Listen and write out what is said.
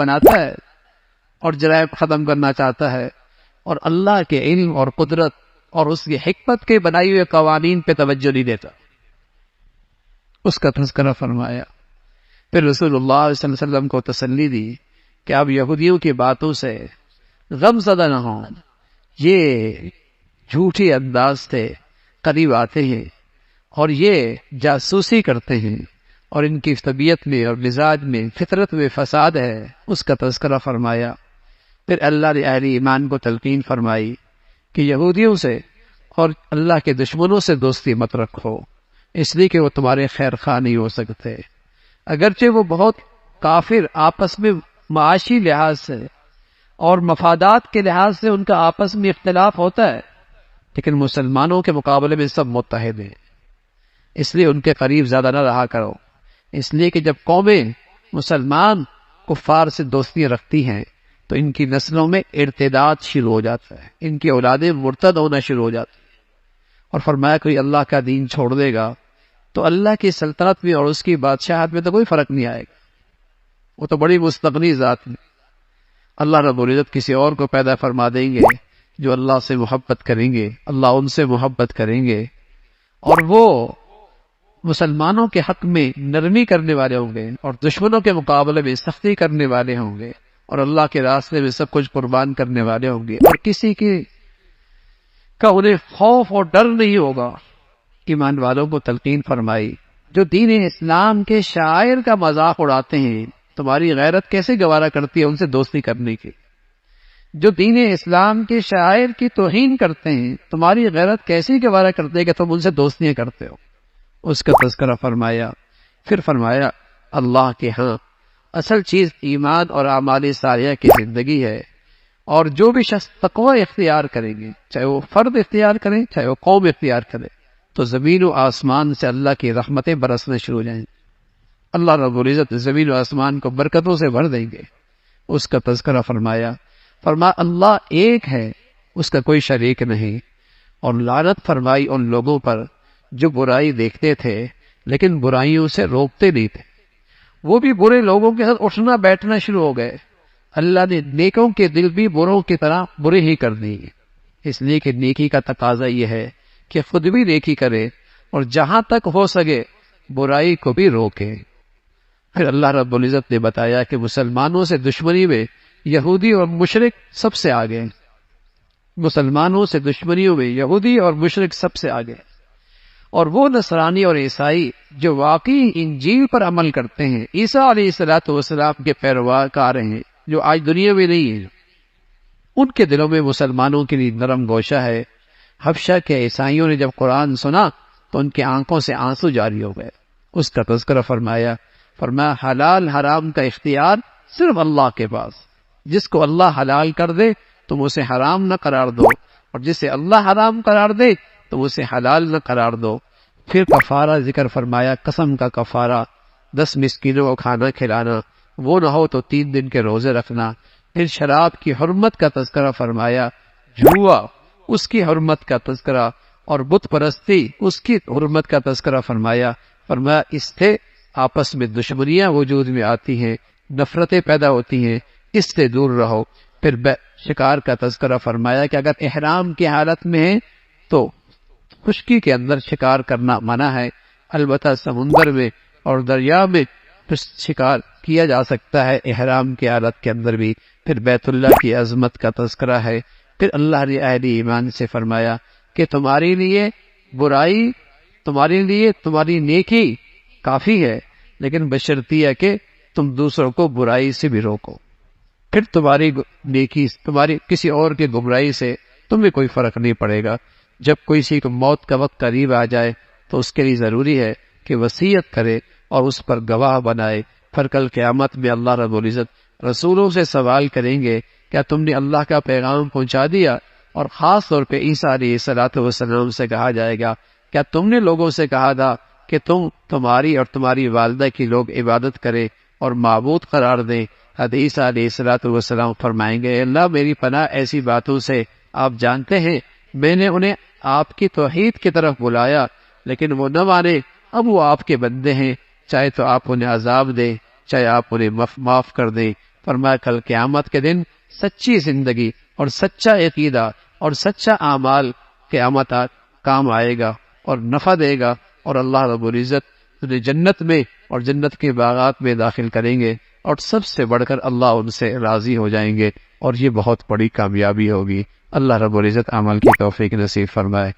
بناتا ہے اور جرائم ختم کرنا چاہتا ہے، اور اللہ کے علم اور قدرت اور اس کی حکمت کے بنائی ہوئے قوانین پہ توجہ نہیں دیتا، اس کا تذکرہ فرمایا۔ پھر رسول اللہ صلی اللہ علیہ وسلم کو تسلی دی کہ آپ یہودیوں کی باتوں سے غم زدہ نہ ہوں، یہ جھوٹی انداز سے قریب آتے ہیں اور یہ جاسوسی کرتے ہیں، اور ان کی طبیعت میں اور مزاج میں فطرت میں فساد ہے، اس کا تذکرہ فرمایا۔ پھر اللہ نے اہل ایمان کو تلقین فرمائی کہ یہودیوں سے اور اللہ کے دشمنوں سے دوستی مت رکھو، اس لیے کہ وہ تمہارے خیر خواہ نہیں ہو سکتے، اگرچہ وہ بہت کافر آپس میں معاشی لحاظ سے اور مفادات کے لحاظ سے ان کا آپس میں اختلاف ہوتا ہے، لیکن مسلمانوں کے مقابلے میں سب متحد ہیں، اس لیے ان کے قریب زیادہ نہ رہا کرو، اس لیے کہ جب قومیں مسلمان کفار سے دوستیاں رکھتی ہیں تو ان کی نسلوں میں ارتداد شروع ہو جاتا ہے، ان کی اولادیں مرتد ہونا شروع ہو جاتی ہیں، اور فرمایا کوئی اللہ کا دین چھوڑ دے گا تو اللہ کی سلطنت میں اور اس کی بادشاہت میں تو کوئی فرق نہیں آئے گا، وہ تو بڑی مستغنی ذات ہے، اللہ رب العزت کسی اور کو پیدا فرما دیں گے جو اللہ سے محبت کریں گے، اللہ ان سے محبت کریں گے، اور وہ مسلمانوں کے حق میں نرمی کرنے والے ہوں گے اور دشمنوں کے مقابلے میں سختی کرنے والے ہوں گے، اور اللہ کے راستے میں سب کچھ قربان کرنے والے ہوں گے، اور کسی کا انہیں خوف اور ڈر نہیں ہوگا۔ ایمان والوں کو تلقین فرمائی، جو دین اسلام کے شاعر کا مذاق اڑاتے ہیں، تمہاری غیرت کیسے گوارا کرتی ہے ان سے دوستی کرنے کی؟ جو دین اسلام کے شاعر کی توہین کرتے ہیں، تمہاری غیرت کیسے گوارا کرتے ہیں کہ تم ان سے دوستیاں کرتے ہو؟ اس کا تذکرہ فرمایا۔ پھر فرمایا اللہ کے ہاں اصل چیز ایمان اور اعمال صالحہ کی زندگی ہے، اور جو بھی شخص تقوی اختیار کریں گے، چاہے وہ فرد اختیار کریں چاہے وہ قوم اختیار کرے، تو زمین و آسمان سے اللہ کی رحمتیں برسنے شروع ہو جائیں، اللہ رب العزت زمین و آسمان کو برکتوں سے بھر دیں گے۔ اس کا تذکرہ فرمایا اللہ ایک ہے، اس کا کوئی شریک نہیں، اور لعنت فرمائی ان لوگوں پر جو برائی دیکھتے تھے لیکن برائیوں سے روکتے نہیں تھے، وہ بھی برے لوگوں کے ساتھ اٹھنا بیٹھنا شروع ہو گئے۔ اللہ نے نیکوں کے دل بھی بروں کی طرح برے ہی کر دیے، اس لیے کہ نیکی کا تقاضا یہ ہے کہ خود بھی نیکی کرے اور جہاں تک ہو سکے برائی کو بھی روکے۔ پھر اللہ رب العزت نے بتایا کہ مسلمانوں سے دشمنی میں یہودی اور مشرک سب سے آگے، مسلمانوں سے دشمنیوں میں یہودی اور مشرک سب سے آگے، اور وہ نصرانی اور عیسائی جو واقعی انجیل پر عمل کرتے ہیں، عیسیٰ علیہ السلام کے پیروکار ہیں، جو آج دنیا میں نہیں ہیں، ان کے دلوں میں مسلمانوں کے لیے نرم گوشہ ہے۔ حبشہ کے عیسائیوں نے جب قرآن سنا تو ان کی آنکھوں سے آنسو جاری ہو گئے، اس کا تذکرہ فرمایا حلال حرام کا اختیار صرف اللہ کے پاس، جس کو اللہ حلال کر دے تم اسے حرام نہ قرار دو، اور جسے اللہ حرام قرار دے تم اسے حلال نہ قرار دو۔ پھر کفارہ ذکر فرمایا، قسم کا کفارہ 10 مسکینوں کو کھانا کھلانا، وہ نہ ہو تو 3 دن کے روزے رکھنا۔ پھر شراب کی حرمت کا تذکرہ فرمایا، جوا اس کی حرمت کا تذکرہ، اور بت پرستی اس کی حرمت کا تذکرہ فرمایا اس سے آپس میں دشمنیاں وجود میں آتی ہیں، نفرتیں پیدا ہوتی ہیں، اس سے دور رہو۔ پھر شکار کا تذکرہ فرمایا کہ اگر احرام کی حالت میں ہے تو خشکی کے اندر شکار کرنا منع ہے، البتہ سمندر میں اور دریا میں شکار کیا جا سکتا ہے احرام کی حالت کے اندر بھی۔ پھر بیت اللہ کی عظمت کا تذکرہ ہے۔ پھر اللہ نے اہل ایمان سے فرمایا کہ تمہارے لیے برائی، تمہارے لیے تمہاری نیکی کافی ہے، لیکن بشرطیہ کہ تم دوسروں کو برائی سے بھی روکو، پھر تمہاری نیکی تمہاری کسی اور کی گمراہی سے تمہیں کوئی فرق نہیں پڑے گا۔ جب کسی کو موت کا وقت قریب آ جائے تو اس کے لیے ضروری ہے کہ وصیت کرے اور اس پر گواہ بنائے۔ پھر کل قیامت میں اللہ رب العزت رسولوں سے سوال کریں گے، کیا تم نے اللہ کا پیغام پہنچا دیا؟ اور خاص طور پہ عیسیٰ علیہ السلام سے کہا جائے گا، کیا تم نے لوگوں سے کہا تھا کہ تمہاری اور تمہاری والدہ کی لوگ عبادت کریں اور معبود قرار دیں؟ حدیث علیہ السلام فرمائیں گے، اللہ میری پناہ ایسی باتوں سے، آپ جانتے ہیں میں نے انہیں آپ کی توحید کی طرف بلایا لیکن وہ نہ مانے، اب وہ آپ کے بندے ہیں، چاہے تو آپ انہیں عذاب دیں چاہے آپ انہیں معاف کر دیں، فرمایا کل قیامت کے دن سچی زندگی اور سچا عقیدہ اور سچا اعمال قیامت کام آئے گا اور نفع دے گا، اور اللہ رب العزت تجھے جنت میں اور جنت کے باغات میں داخل کریں گے، اور سب سے بڑھ کر اللہ ان سے راضی ہو جائیں گے، اور یہ بہت بڑی کامیابی ہوگی۔ اللہ رب العزت عمل کی توفیق نصیب فرمائے۔